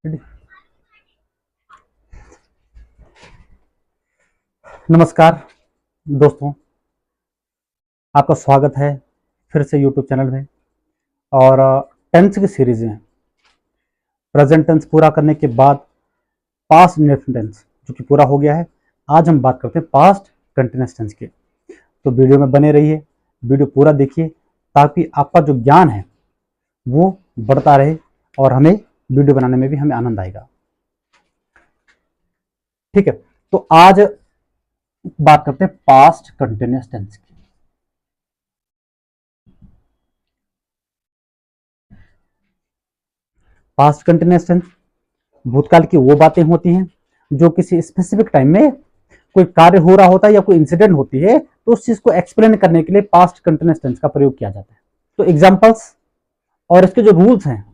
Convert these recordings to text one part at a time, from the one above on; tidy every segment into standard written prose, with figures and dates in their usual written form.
Ready? नमस्कार दोस्तों, आपका स्वागत है फिर से यूट्यूब चैनल में। और टेंस की सीरीज में प्रेजेंट टेंस पूरा करने के बाद पास्ट इंडेफिनिट टेंस जो कि पूरा हो गया है, आज हम बात करते हैं पास्ट कंटिन्यूअस टेंस की। तो वीडियो में बने रहिए, वीडियो पूरा देखिए ताकि आपका जो ज्ञान है वो बढ़ता रहे और हमें वीडियो बनाने में भी हमें आनंद आएगा। ठीक है, तो आज बात करते हैं पास्ट कंटिन्यूअस टेंस की। पास्ट कंटिन्यूअस टेंस भूतकाल की वो बातें होती हैं जो किसी स्पेसिफिक टाइम में कोई कार्य हो रहा होता है या कोई इंसिडेंट होती है, तो उस चीज को एक्सप्लेन करने के लिए पास्ट कंटिन्यूअस टेंस का प्रयोग किया जाता है। तो एग्जांपल्स और इसके जो रूल्स हैं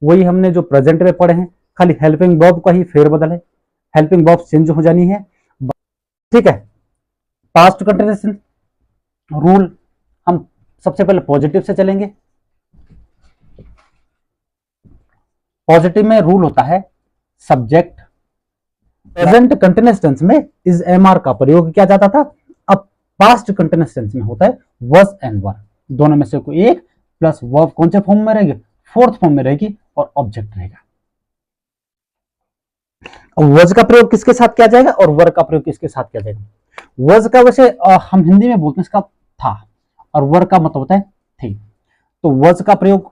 वही हमने जो प्रेजेंट में पढ़े हैं, खाली हेल्पिंग वर्ब का ही फेरबदल है, हेल्पिंग वर्ब चेंज हो जानी है। ठीक है, पास्ट कंटिन्यूअस रूल हम सबसे पहले पॉजिटिव से चलेंगे। पॉजिटिव में रूल होता है सब्जेक्ट। प्रेजेंट कंटिन्यूअस टेंस में इज एमआर का प्रयोग किया जाता था। अब पास्ट कंटिन्यूअस टेंस में होता है वॉज एंड वर, दोनों में से कोई एक प्लस वर्ब कौन से फॉर्म में रहेगी, फोर्थ फॉर्म में रहेगी और ऑब्जेक्ट रहेगा। वज का प्रयोग किसके साथ किया जाएगा और वर का प्रयोग किसके साथ किया जाएगा। वज का वैसे हम हिंदी में बोलते हैं इसका था, और वर का मतलब होता है थी। तो वज का प्रयोग,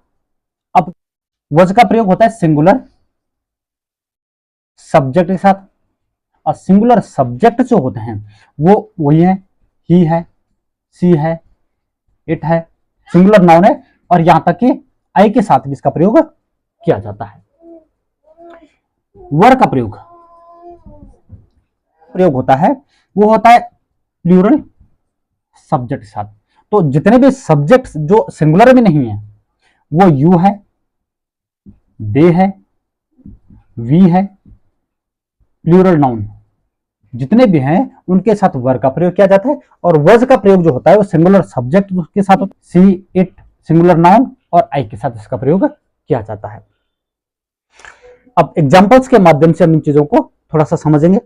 अब वज का प्रयोग होता है सिंगुलर सब्जेक्ट के साथ, और सिंगुलर सब्जेक्ट जो होते हैं वो वही है, ही है, सी है, इट है, सिंगुलर नाउन है, और यहां तक कि आई के साथ भी इसका प्रयोग किया जाता है। वर का प्रयोग प्रयोग होता है वो होता है प्लूरल सब्जेक्ट के साथ। तो जितने भी सब्जेक्ट्स जो सिंगुलर में नहीं है वो यू है, दे है, वी है, प्लूरल नाउन जितने भी हैं उनके साथ वर का प्रयोग किया जाता है। और वज का प्रयोग जो होता है वो सिंगुलर सब्जेक्ट के साथ, सी, इट, सिंगुलर नाउन और आई के साथ इसका प्रयोग किया जाता है। अब एग्जांपल्स के माध्यम से हम इन चीजों को थोड़ा सा समझेंगे।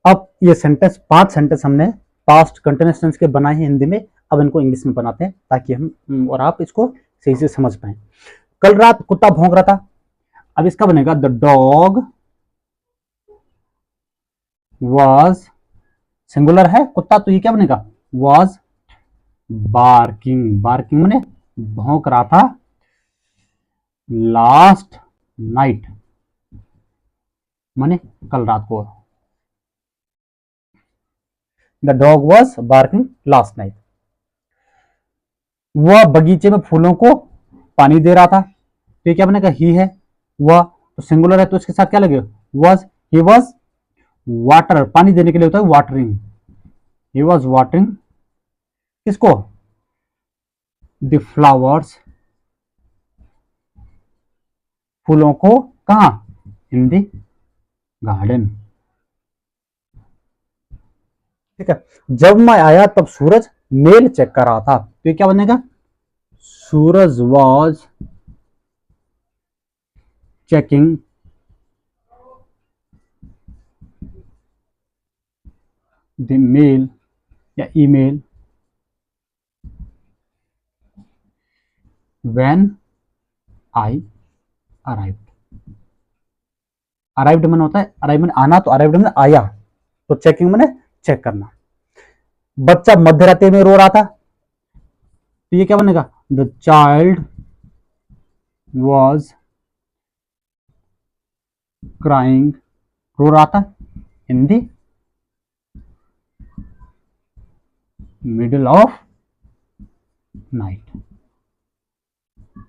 अब ये सेंटेंस, 5 सेंटेंस हमने पास्ट कंटिन्यूअस टेंस के बनाए हैं हिंदी में, अब इनको इंग्लिश में बनाते हैं ताकि हम और आप इसको सही से समझ पाए। कल रात कुत्ता भौंक रहा था, अब इसका बनेगा द डॉग वॉज, सिंगुलर है कुत्ता तो ये क्या बनेगा वॉज बार्किंग, बार्किंग माने भौंक रहा था, लास्ट नाइट माने कल रात को, the dog was barking last night. वह बगीचे में फूलों को पानी दे रहा था, तो ये क्या बनेगा ही है, वह तो सिंगुलर है तो इसके साथ क्या लगेगा वॉज, ही वॉज वाटर, पानी देने के लिए होता है वाटरिंग, ही वॉज वाटरिंग किसको, द फ्लावर्स, फूलों को कहा, इन द गार्डन। ठीक है, जब मैं आया तब सूरज मेल चेक कर रहा था, तो ये क्या बनेगा सूरज वॉज चेकिंग द मेल या email when I arrived. Arrived मन होता है अराइव में आना, तो अराइव्ड में आया, तो चेकिंग मैंने चेक करना। बच्चा मध्य रात्रि में रो रहा था, तो ये क्या बनेगा द चाइल्ड वॉज क्राइंग, रो रहा था in the middle of night,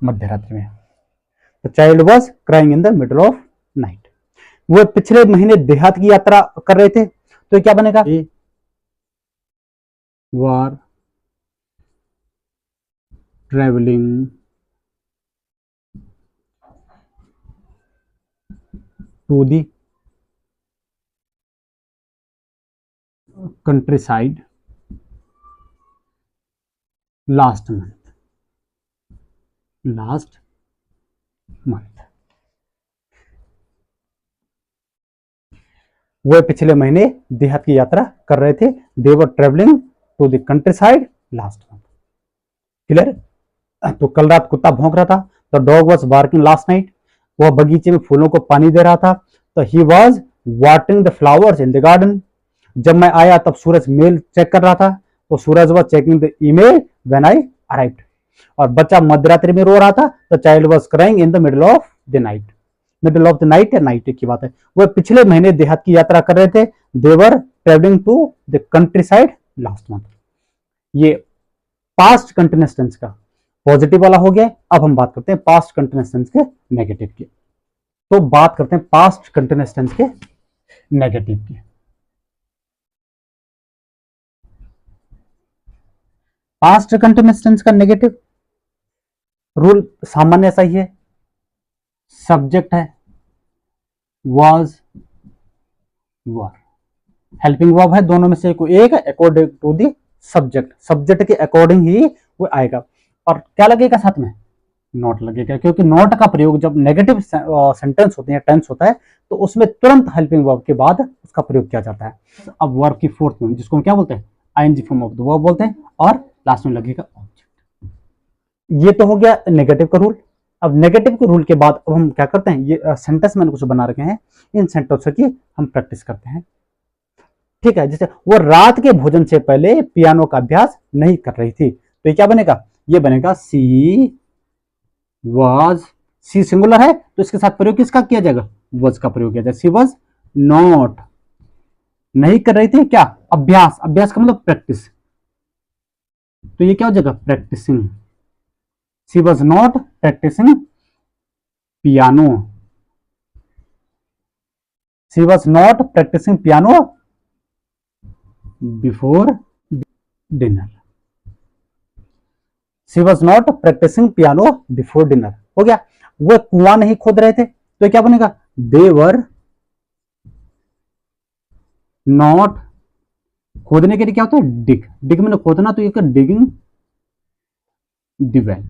मध्य रात्रि में। The child was crying in the middle of night. वो पिछले महीने देहात की यात्रा कर रहे थे, तो ये क्या बनेगा were travelling to the countryside last month, last मंथ। वो पिछले महीने देहात की यात्रा कर रहे थे। They were travelling to the country last month. Clear? तो कल रात कुत्ता भौंक रहा था। The dog was barking last night. वह बगीचे में फूलों को पानी दे रहा था। तो he was watering the flowers in the garden. जब मैं आया तब सूरज मेल चेक कर रहा था। तो Suraj was checking the email when I arrived. और बच्चा मध्यरात्रि में रो रहा था। The child was crying in the middle of the night. Middle of the night या नाइट की बात है। वह पिछले महीने देहात की यात्रा कर रहे थे। They were travelling to the country last month. ये पास्ट कंटिन्यूअस टेंस का पॉजिटिव वाला हो गया। अब हम बात करते हैं पास्ट कंटिन्यूअस टेंस के नेगेटिव की। तो बात करते हैं पास्ट कंटिन्यूअस टेंस के नेगेटिव की। पास्ट कंटिन्यूअस टेंस का नेगेटिव रूल सामान्य सा ही है। सब्जेक्ट है was वर, हेल्पिंग वर्ब है, दोनों में से कोई एक है according to the subject. Subject के अकॉर्डिंग ही वो आएगा। और क्या लगेगा साथ में? नॉट लगेगा, क्योंकि नॉट का प्रयोग जब नेगेटिव सेंटेंस होते हैं, टेंस होता है, तो उसमें तुरंत हेल्पिंग वर्ब के बाद उसका प्रयोग किया जाता है। अब वर्ब की फोर्थ फॉर्म जिसको हम क्या बोलते हैं? ING form of the verb बोलते हैं। और लास्ट में लगेगा ऑब्जेक्ट। ये तो हो गया नेगेटिव का रूल। अब नेगेटिव के रूल के बाद अब हम क्या करते हैं? ये सेंटेंस मैंने कुछ बना रखे हैं, इन सेंटेंस की हम प्रैक्टिस करते हैं। ठीक है, जैसे वो रात के भोजन से पहले पियानो का अभ्यास नहीं कर रही थी। तो ये क्या बनेगा? ये बनेगा सी वाज। सी सिंगुलर है तो इसके साथ प्रयोग किसका किया जाएगा? वॉज का प्रयोग किया जाएगा। सी वाज नॉट, नहीं कर रही थी क्या? अभ्यास। अभ्यास का मतलब प्रैक्टिस। तो ये क्या हो जाएगा? Practising. She was not practising piano. She was not practising piano before dinner. She was not practising piano before dinner. हो गया। वो कुआं नहीं खोद रहे थे तो क्या बनेगा? दे वर नॉट, खोदने के लिए क्या होता है? डिग। डिग मैंने खोदना, तो ये डिगिंग द वेल।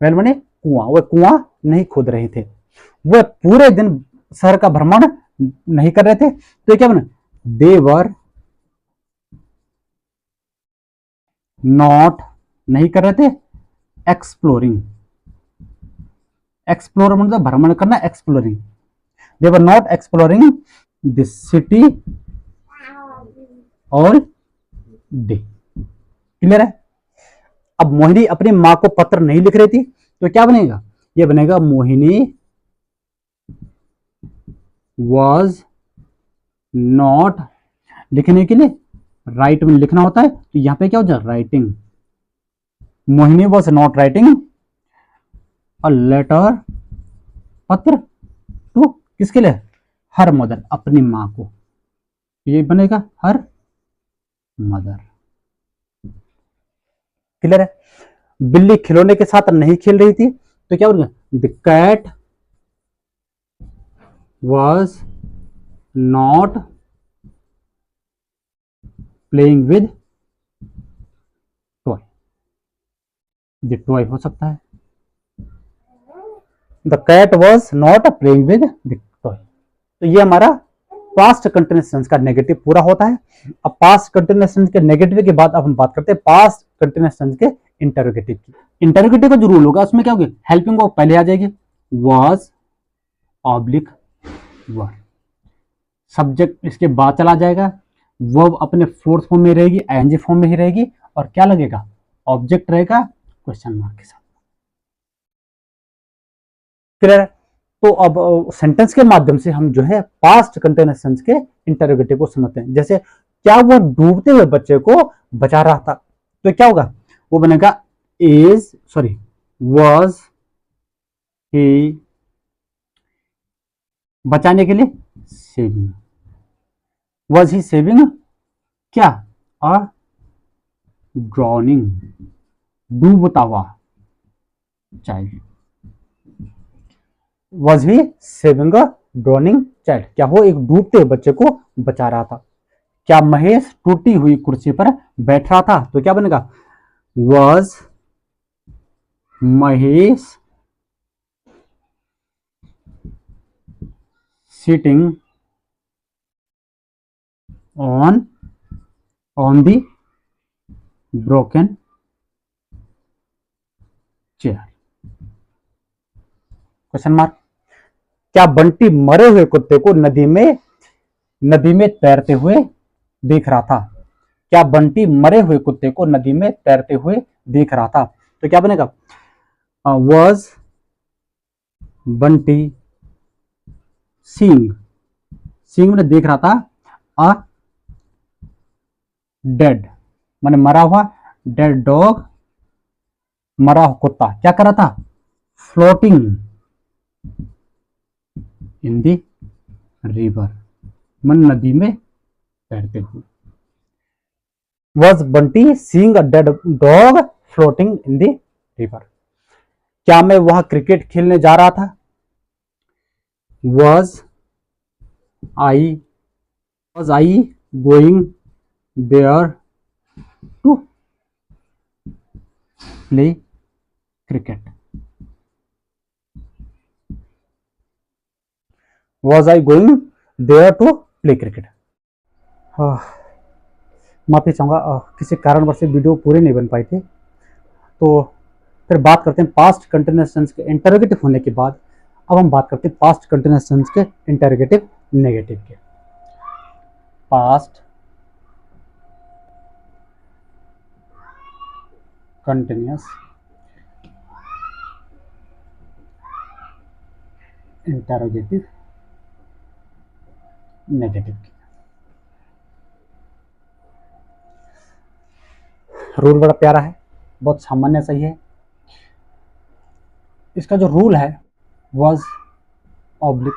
वेल बने कुआं। वह कुआं नहीं खोद रहे थे। वह पूरे दिन शहर का भ्रमण नहीं कर रहे थे तो क्या बने? दे वर नॉट, नहीं कर रहे थे, एक्सप्लोरिंग। एक्सप्लोर मतलब भ्रमण करना, exploring. They were not exploring the city all day. Clear है? अब मोहिनी अपनी मां को पत्र नहीं लिख रही थी तो क्या बनेगा? ये बनेगा मोहिनी वॉज नॉट, लिखने के लिए राइट में लिखना होता है, तो यहां पे क्या हो जाए? Writing. Mohini was not writing a letter, पत्र, टू किसके लिए? हर मदर, अपनी मां को। ये बनेगा हर मदर। क्लियर है? बिल्ली खिलौने के साथ नहीं खेल रही थी तो क्या बोलेंगे? The cat was not playing with toy. The toy हो सकता है। The cat was not playing with the toy. तो ये हमारा पास्ट कंटिन्यूअस टेंस का नेगेटिव पूरा होता है। अब पास्ट कंटिन्यूअस टेंस के नेगेटिव के बाद अब हम बात करते हैं पास्ट कंटिन्यूअस टेंस के इंटरोगेटिव की। इंटरोगेटिव का जो रूल होगा उसमें क्या होगा? हेल्पिंग वर्ब पहले आ जाएगी, वॉज ऑब्लिक वर। सब्जेक्ट इसके बाद चला जाएगा, वर्ब अपने फोर्थ फॉर्म में रहेगी, आईएनजी फॉर्म में ही रहेगी, और क्या लगेगा? ऑब्जेक्ट रहेगा क्वेश्चन मार्क के साथ। क्लियर है? तो अब सेंटेंस के माध्यम से हम जो है पास्ट कंटिन्यूअस टेंस के इंटरोगेटिव को समझते हैं। जैसे क्या वो डूबते हुए बच्चे को बचा रहा था तो क्या होगा? वो बनेगा इज, सॉरी, वाज ही, बचाने के लिए सेविंग। वाज ही सेविंग क्या? अ ड्रॉनिंग, डूबता हुआ child. Was he saving a drowning child. क्या वो एक डूबते बच्चे को बचा रहा था? क्या महेश टूटी हुई कुर्सी पर बैठ रहा था तो क्या बनेगा? Was Mahesh sitting on the broken chair. Question mark. क्या बंटी मरे हुए कुत्ते को नदी में तैरते हुए देख रहा था? क्या बंटी मरे हुए कुत्ते को नदी में तैरते हुए देख रहा था? तो क्या बनेगा? वॉज बंटी सींग मैंने देख रहा था, अ डेड मैंने मरा हुआ, डेड डॉग मरा हुआ कुत्ता क्या कर रहा था? फ्लोटिंग इन दी रिवर, मन नदी में तैरते हुए। Was Bunty seeing a dead dog floating in the river. क्या मैं वहां क्रिकेट खेलने जा रहा था? Was I going there to play cricket? Was I going there to play cricket? माफी चाहूंगा, किसी कारणवश से वीडियो पूरी नहीं बन पाई थी। तो फिर बात करते हैं पास्ट कंटिन्यूअस टेंस के इंटरोगेटिव होने के बाद। अब हम बात करते हैं पास्ट कंटिन्यूअस टेंस के इंटरोगेटिव नेगेटिव के। पास्ट कंटिन्यूअस इंटरोगेटिव नेगेटिव की रूल बड़ा प्यारा है, बहुत सामान्य सही है। इसका जो रूल है was oblique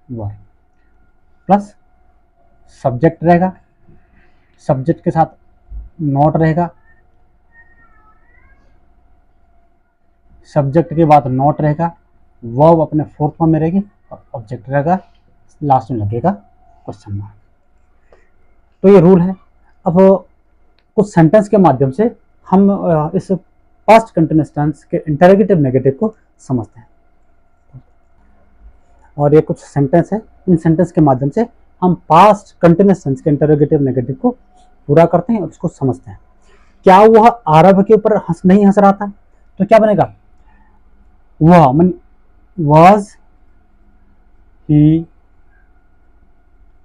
were plus subject रहेगा, सब्जेक्ट के साथ नॉट रहेगा, सब्जेक्ट के बाद नॉट रहेगा, वर्ब अपने फोर्थ फॉर्म में रहेगी और ऑब्जेक्ट रहेगा, लास्ट में लगेगा क्वेश्चन मार्क। तो ये रूल है। अब कुछ सेंटेंस के माध्यम से हम इस पास्ट कंटिन्यूअस टेंस के इंटरोगेटिव नेगेटिव को समझते हैं। और ये कुछ सेंटेंस है, इन सेंटेंस के माध्यम से हम पास्ट कंटिन्यूअस टेंस के इंटरोगेटिव नेगेटिव को पूरा करते हैं और उसको समझते हैं। क्या वह आरव के ऊपर नहीं हंस रहा था? तो क्या बनेगा? वह मन was he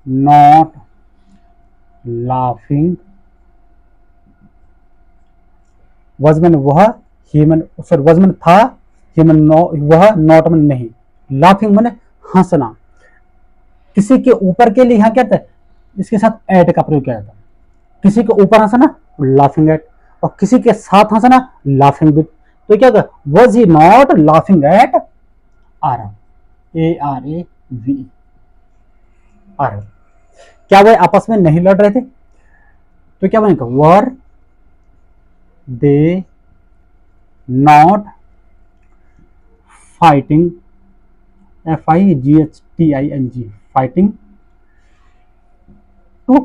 not laughing? Was मन वह, ही मन सॉरी वॉज मन था, ही मन वह, नॉट मन नहीं, लाफिंग मन हंसना। किसी के ऊपर के लिए यहाँ क्या है, इसके साथ एट का प्रयोग किया जाता है। किसी के ऊपर हंसना लाफिंग एट, और किसी के साथ हंसना लाफिंग विद। तो क्या होगा? Was he not laughing at Aarav, ARAVE Aarav. क्या वे आपस में नहीं लड़ रहे थे? तो क्या बनेगा? Were they not fighting, FIGHTING fighting to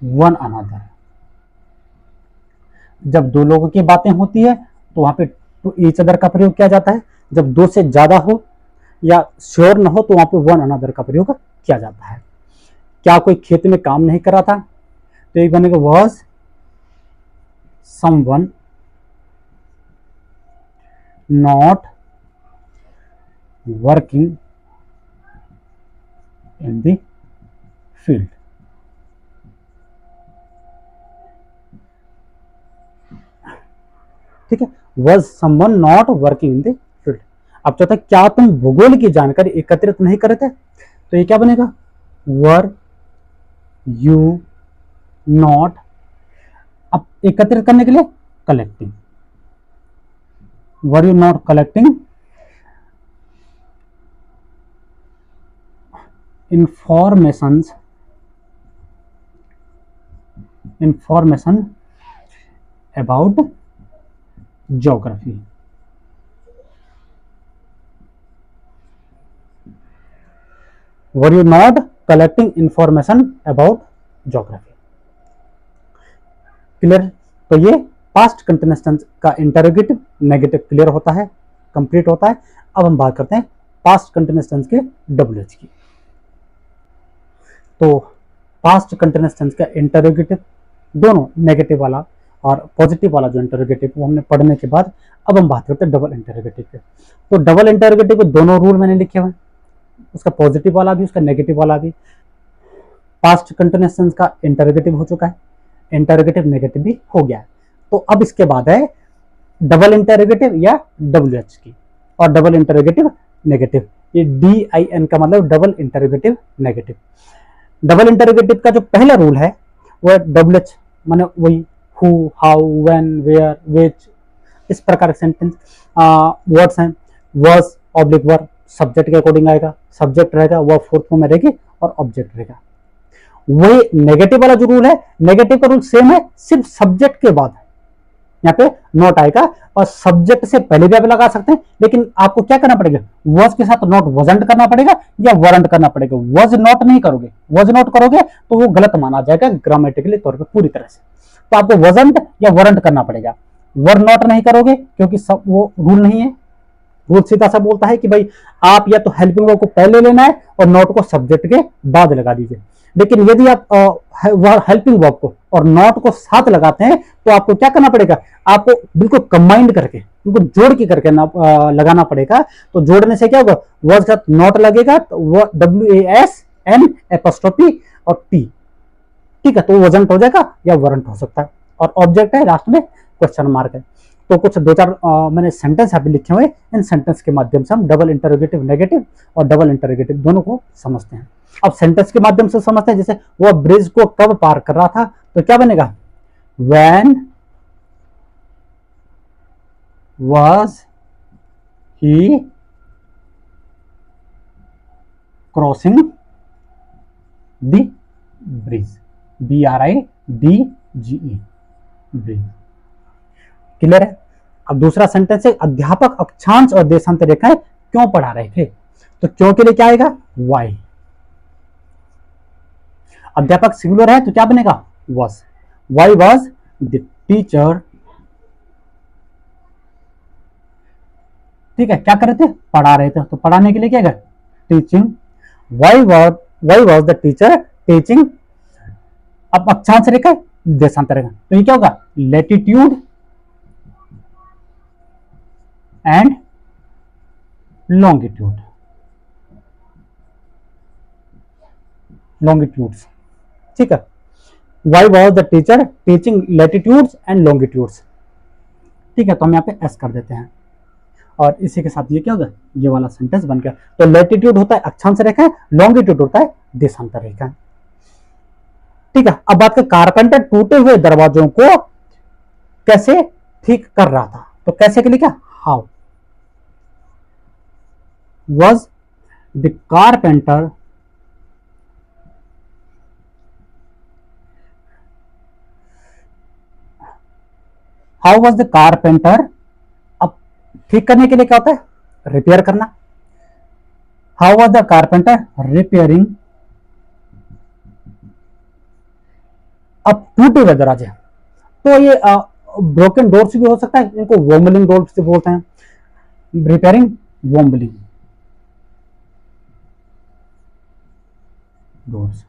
one another. जब दो लोगों की बातें होती है तो वहां पे टू ईच अदर का प्रयोग किया जाता है। जब दो से ज्यादा हो या श्योर न हो तो वहां पे वन अनदर का प्रयोग किया जाता है। क्या कोई खेत में काम नहीं कर रहा था? तो एक बनेगा was someone not working in the field. ठीक है, was someone not working in the field. अब चाहता है क्या तुम भूगोल की जानकारी एकत्रित नहीं करते? तो ये क्या बनेगा? वर यू नॉट, अब एकत्रित करने के लिए collecting, were you not collecting information about geography. Were you not collecting information about geography. Clear? तो ये पास्ट कंटिन्यूअस टेंस का इंटरोगेटिव नेगेटिव क्लियर होता है, कंप्लीट होता है। अब हम बात करते हैं पास्ट कंटिन्यूअस टेंस के WH की। तो पास्ट कंटिन्यूअस टेंस का इंटरोगेटिव दोनों नेगेटिव वाला और पॉजिटिव वाला जो इंटरोगेटिव वो हमने पढ़ने के बाद अब हम बात करते हैं डबल इंटरोगेटिव के। तो डबल इंटरोगेटिव के दोनों रूल मैंने लिखे हुए हैं, उसका पॉजिटिव वाला भी उसका नेगेटिव वाला भी। पास्ट कंटिन्यूअस टेंस का इंटरोगेटिव हो चुका है, इंटरोगेटिव नेगेटिव भी हो गया है। तो अब इसके बाद है डबल इंटरोगेटिव या WH की, और डबल इंटरोगेटिव नेगेटिव। ये DIN का मतलब double interrogative negative. Double interrogative का जो पहला रूल है वो WH माने वही who, how, when, where, which, इस प्रकार के सेंटेंस वर्ड्स हैं। वर्स ऑब्लिक वर्ब सब्जेक्ट के अकॉर्डिंग आएगा, सब्जेक्ट रहेगा, वर्ब फोर्थ फॉर्म में रहेगी और ऑब्जेक्ट रहेगा। वही नेगेटिव वाला जो रूल है, नेगेटिव का रूल सेम है, सिर्फ सब्जेक्ट के बाद यहाँ पे नॉट आएगा, और सब्जेक्ट से पहले भी आप लगा सकते हैं, लेकिन आपको क्या करना पड़ेगा, वॉज के साथ नॉट वजंट करना पड़ेगा या वरंट करना पड़ेगा। वॉज नॉट नहीं करोगे, वॉज नॉट करोगे तो वो गलत माना जाएगा ग्रामेटिकली तौर पे पूरी तरह से। तो आपको वजंट या वरंट करना पड़ेगा। वर नॉट नहीं करोगे क्योंकि सब वो रूल नहीं है। रूल सीधा सा बोलता है कि भाई आप या तो हेल्पिंग वर्ब को पहले लेना है और नॉट को सब्जेक्ट के बाद लगा दीजिए। लेकिन यदि आप हेल्पिंग वर्ब को और नॉट को साथ लगाते हैं तो आपको क्या करना पड़ेगा, आपको बिल्कुल कंबाइंड करके, उनको जोड़ के करके लगाना पड़ेगा। तो जोड़ने से क्या होगा, वर्ड के साथ नॉट लगेगा तो WASN और T, ठीक है, तो वजंट हो जाएगा या वरंट हो सकता है। और ऑब्जेक्ट है, लास्ट में क्वेश्चन मार्क है। तो कुछ दो चार मैंने सेंटेंस यहाँ पे लिखे हुए, इन सेंटेंस के माध्यम से हम डबल इंटरोगेटिव नेगेटिव और डबल इंटरोगेटिव दोनों को समझते हैं। अब सेंटेंस के माध्यम से समझते हैं। जैसे वो ब्रिज को कब पार कर रहा था, तो क्या बनेगा, when was he crossing the bridge, BRIDGE, bridge. Clear है। अब दूसरा सेंटेंस है, अध्यापक अक्षांश और देशांतर रेखाएं क्यों पढ़ा रहे थे, तो क्यों के लिए क्या आएगा, वाई। अध्यापक सिंगुलर है तो क्या बनेगा, was। why was the teacher, ठीक है, क्या कर रहे थे, पढ़ा रहे थे, तो पढ़ाने के लिए क्या है, teaching. why was the teacher teaching। अब अक्षांश रेखा देशांतर रेखा, तो ये क्या होगा, लैटिट्यूड एंड लॉन्गिट्यूड, लॉन्गिट्यूड्स, ठीक है। Why was the teacher teaching latitudes and longitudes, ठीक है, तो हम यहाँ पे S कर देते हैं और इसी के साथ ये क्या होगा, ये वाला सेंटेंस बन गया। तो लैटिट्यूड होता है अक्षांश रेखा, लॉन्गिट्यूड होता है देशांतर रेखा, ठीक है। अब बात कर, कारपेंटर टूटे हुए दरवाजों को कैसे ठीक कर रहा था, तो कैसे के लिए क्या, how. Was the carpenter how was the carpenter, अब ठीक करने के लिए क्या होता है, रिपेयर करना। How was the carpenter repairing, अब टूटे हुए दरवाजे, तो ये ब्रोकन डोर्स भी हो सकता है, इनको वॉम्बलिंग डोर्स भी बोलते हैं, रिपेयरिंग वॉम्बलिंग डोर्स।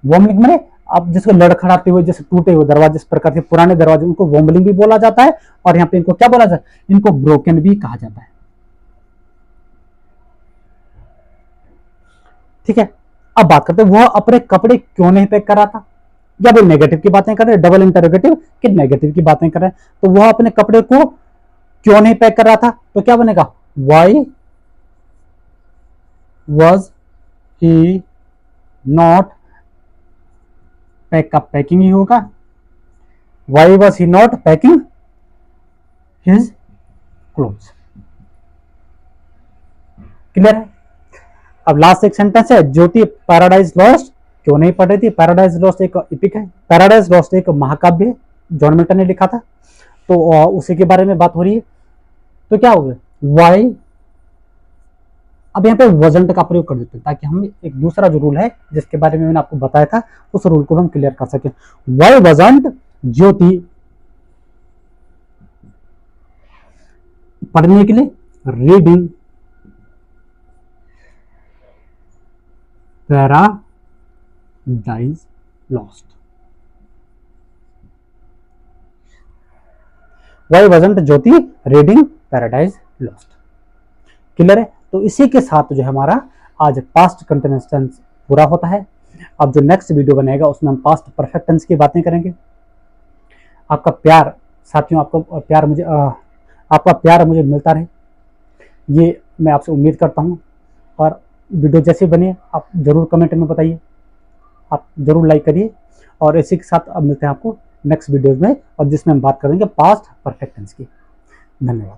वॉम्बलिंग मैंने अब जिसको लड़खड़ाते हुए, जैसे टूटे हुए दरवाजे, इस प्रकार के पुराने दरवाजे, उनको वॉम्बलिंग भी बोला जाता है, और यहाँ पे इनको क्या बोला जाता है, इनको ब्रोकन भी कहा जाता है, ठीक है। अब बात करते हैं, वह अपने कपड़े क्यों नहीं पैक कर रहा था, या वो नेगेटिव की बातें कर रहे हैं, डबल इंटरोगेटिव कि नेगेटिव की बातें कर रहे हैं। तो वह अपने कपड़े को क्यों नहीं पैक कर रहा था, तो क्या बनेगा, why was he not pack, का पैकिंग ही होगा, why was he not packing his clothes. Clear है। अब लास्ट एक सेंटेंस है, ज्योति पैराडाइज लॉस्ट क्यों नहीं पढ़ रही थी। पैराडाइज लॉस्ट एक इपिक है, पैराडाइज लॉस्ट एक महाकाव्य है, जॉन मिल्टन ने लिखा था, तो उसी के बारे में बात हो रही है। तो क्या होगा, वाई, अब यहाँ पे वजंट का प्रयोग कर देते हैं ताकि हम एक दूसरा जो रूल है जिसके बारे में मैंने आपको बताया था उस रूल को हम क्लियर कर सकें। वाई वजंट ज्योति पढ़ने के लिए, रीडिंग पैराडाइज लॉस्ट। वाई वजंट ज्योति रीडिंग पैराडाइज लॉस्ट। क्लियर है? तो इसी के साथ जो है हमारा आज पास्ट कंटिन्यूअस टेंस पूरा होता है। अब जो नेक्स्ट वीडियो बनेगा उसमें हम पास्ट परफेक्ट टेंस की बातें करेंगे। आपका प्यार साथियों, आपका प्यार मुझे मिलता रहे, ये मैं आपसे उम्मीद करता हूँ। और वीडियो जैसे बने आप जरूर कमेंट में बताइए, आप जरूर लाइक करिए। और इसी के साथ अब मिलते हैं आपको नेक्स्ट वीडियोज में, और जिसमें हम बात करेंगे पास्ट परफेक्ट टेंस की। धन्यवाद।